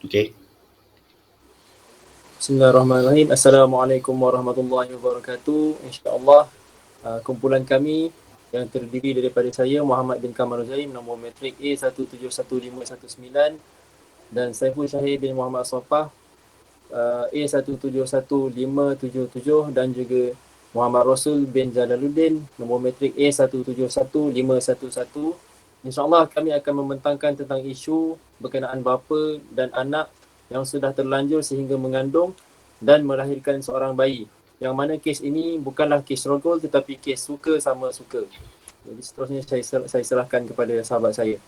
Okay. Bismillahirrahmanirrahim. Assalamualaikum warahmatullahi wabarakatuh. InsyaAllah kumpulan kami yang terdiri daripada saya Muhammad bin Kamal Zain, nombor matrik A171519, dan Saiful Syahir bin Muhammad Sofah A171577, dan juga Muhammad Rasul bin Jalaluddin, nombor matrik A171511. InsyaAllah kami akan membentangkan tentang isu berkenaan bapa dan anak yang sudah terlanjur sehingga mengandung dan melahirkan seorang bayi. Yang mana kes ini bukanlah kes rogol tetapi kes suka sama suka. Jadi seterusnya saya serahkan kepada sahabat saya.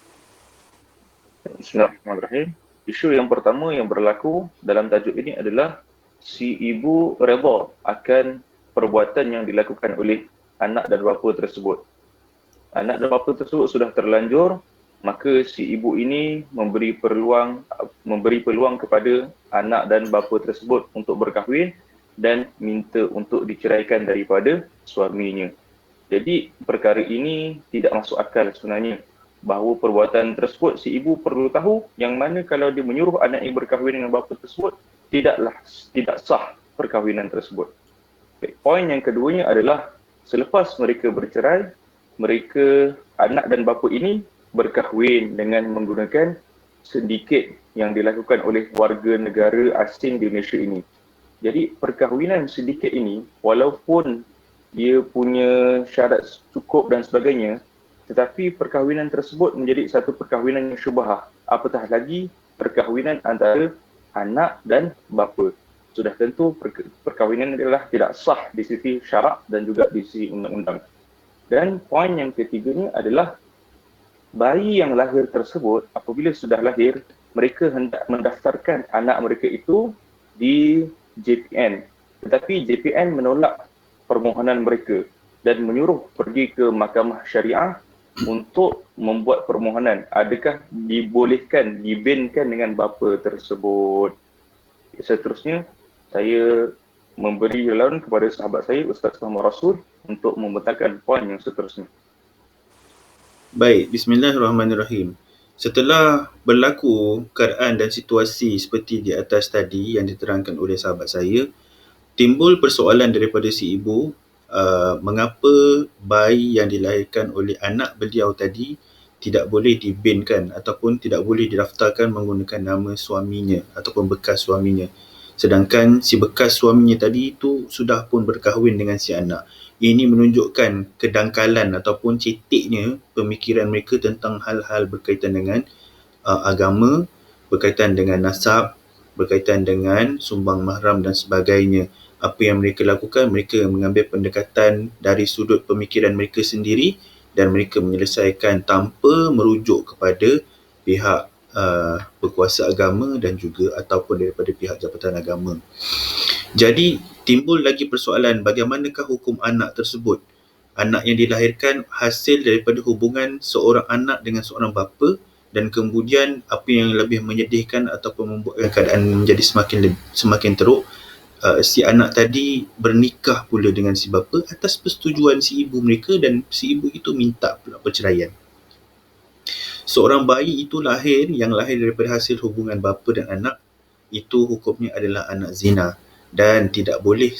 Bismillahirrahmanirrahim. Isu yang pertama yang berlaku dalam tajuk ini adalah si ibu redha akan perbuatan yang dilakukan oleh anak dan bapa tersebut. Anak dan bapa tersebut sudah terlanjur, maka si ibu ini memberi peluang kepada anak dan bapa tersebut untuk berkahwin dan minta untuk diceraikan daripada suaminya. Jadi perkara ini tidak masuk akal sebenarnya, bahawa perbuatan tersebut si ibu perlu tahu yang mana kalau dia menyuruh anak yang berkahwin dengan bapa tersebut tidak sah perkahwinan tersebut. Okay. Poin yang keduanya adalah selepas mereka bercerai, mereka anak dan bapa ini berkahwin dengan menggunakan sindiket yang dilakukan oleh warga negara asing di Malaysia ini. Jadi perkahwinan sindiket ini walaupun dia punya syarat cukup dan sebagainya, tetapi perkahwinan tersebut menjadi satu perkahwinan yang syubhah. Apatah lagi perkahwinan antara anak dan bapa. Sudah tentu perkahwinan adalah tidak sah di sisi syarak dan juga di sisi undang-undang. Dan poin yang ketiganya adalah bayi yang lahir tersebut apabila sudah lahir, mereka hendak mendaftarkan anak mereka itu di JPN. Tetapi JPN menolak permohonan mereka dan menyuruh pergi ke mahkamah syariah untuk membuat permohonan adakah dibolehkan, dibankan dengan bapa tersebut. Seterusnya, saya memberi laluan kepada sahabat saya, Ustaz Muhammad Rasul, untuk membentangkan poin yang seterusnya. Baik, bismillahirrahmanirrahim. Setelah berlaku keadaan dan situasi seperti di atas tadi yang diterangkan oleh sahabat saya, timbul persoalan daripada si ibu, mengapa bayi yang dilahirkan oleh anak beliau tadi tidak boleh dibinkan ataupun tidak boleh didaftarkan menggunakan nama suaminya ataupun bekas suaminya. Sedangkan si bekas suaminya tadi itu sudah pun berkahwin dengan si anak. Ini menunjukkan kedangkalan ataupun ceteknya pemikiran mereka tentang hal-hal berkaitan dengan agama, berkaitan dengan nasab, berkaitan dengan sumbang mahram dan sebagainya. Apa yang mereka lakukan, mereka mengambil pendekatan dari sudut pemikiran mereka sendiri dan mereka menyelesaikan tanpa merujuk kepada pihak berkuasa agama dan juga ataupun daripada pihak jabatan agama. Jadi timbul lagi persoalan bagaimanakah hukum anak tersebut. Anak yang dilahirkan hasil daripada hubungan seorang anak dengan seorang bapa, dan kemudian apa yang lebih menyedihkan ataupun membuatkan keadaan menjadi semakin teruk, si anak tadi bernikah pula dengan si bapa atas persetujuan si ibu mereka dan si ibu itu minta pula perceraian. Seorang bayi itu yang lahir daripada hasil hubungan bapa dan anak, itu hukumnya adalah anak zina dan tidak boleh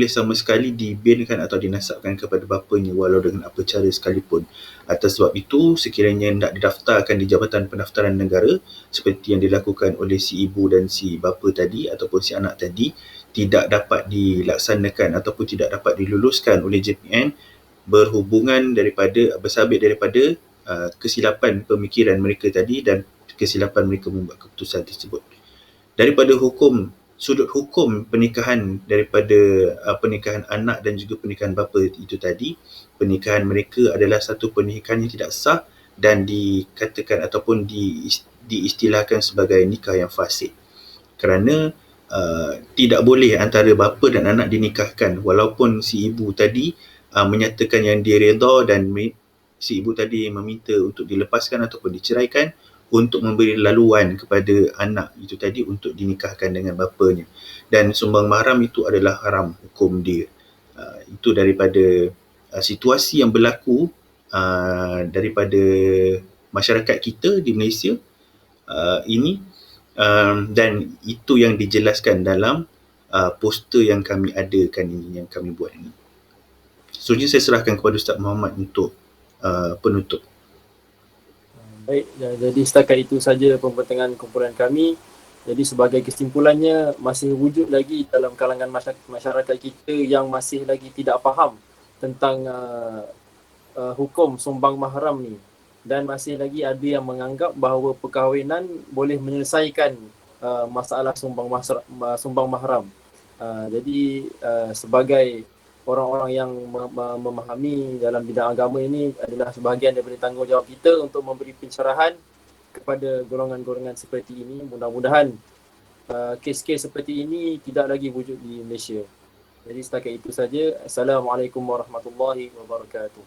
sama sekali dibinkan atau dinasabkan kepada bapanya walau dengan apa cara sekalipun. Atas sebab itu, sekiranya hendak didaftarkan di Jabatan Pendaftaran Negara seperti yang dilakukan oleh si ibu dan si bapa tadi ataupun si anak tadi, tidak dapat dilaksanakan ataupun tidak dapat diluluskan oleh JPN bersabit daripada kesilapan pemikiran mereka tadi dan kesilapan mereka membuat keputusan tersebut. Daripada sudut hukum pernikahan daripada pernikahan anak dan juga pernikahan bapa itu tadi, pernikahan mereka adalah satu pernikahan yang tidak sah dan dikatakan ataupun diistilahkan sebagai nikah yang fasik. Kerana tidak boleh antara bapa dan anak dinikahkan walaupun si ibu tadi menyatakan yang dia redha dan si ibu tadi meminta untuk dilepaskan ataupun diceraikan untuk memberi laluan kepada anak itu tadi untuk dinikahkan dengan bapanya. Dan sumbang mahram itu adalah haram hukum dia. Itu daripada situasi yang berlaku daripada masyarakat kita di Malaysia ini. Dan itu yang dijelaskan dalam poster yang kami adakan ini, yang kami buat ini. Seterusnya saya serahkan kepada Ustaz Muhammad untuk penutup. Baik, jadi setakat itu saja pembentangan kumpulan kami. Jadi sebagai kesimpulannya, masih wujud lagi dalam kalangan masyarakat kita yang masih lagi tidak faham tentang hukum sumbang mahram ni, dan masih lagi ada yang menganggap bahawa perkahwinan boleh menyelesaikan masalah sumbang mahram. Jadi sebagai orang-orang yang memahami dalam bidang agama ini, adalah sebahagian daripada tanggungjawab kita untuk memberi pencerahan kepada golongan-golongan seperti ini. Mudah-mudahan kes-kes seperti ini tidak lagi wujud di Malaysia. Jadi setakat itu saja. Assalamualaikum warahmatullahi wabarakatuh.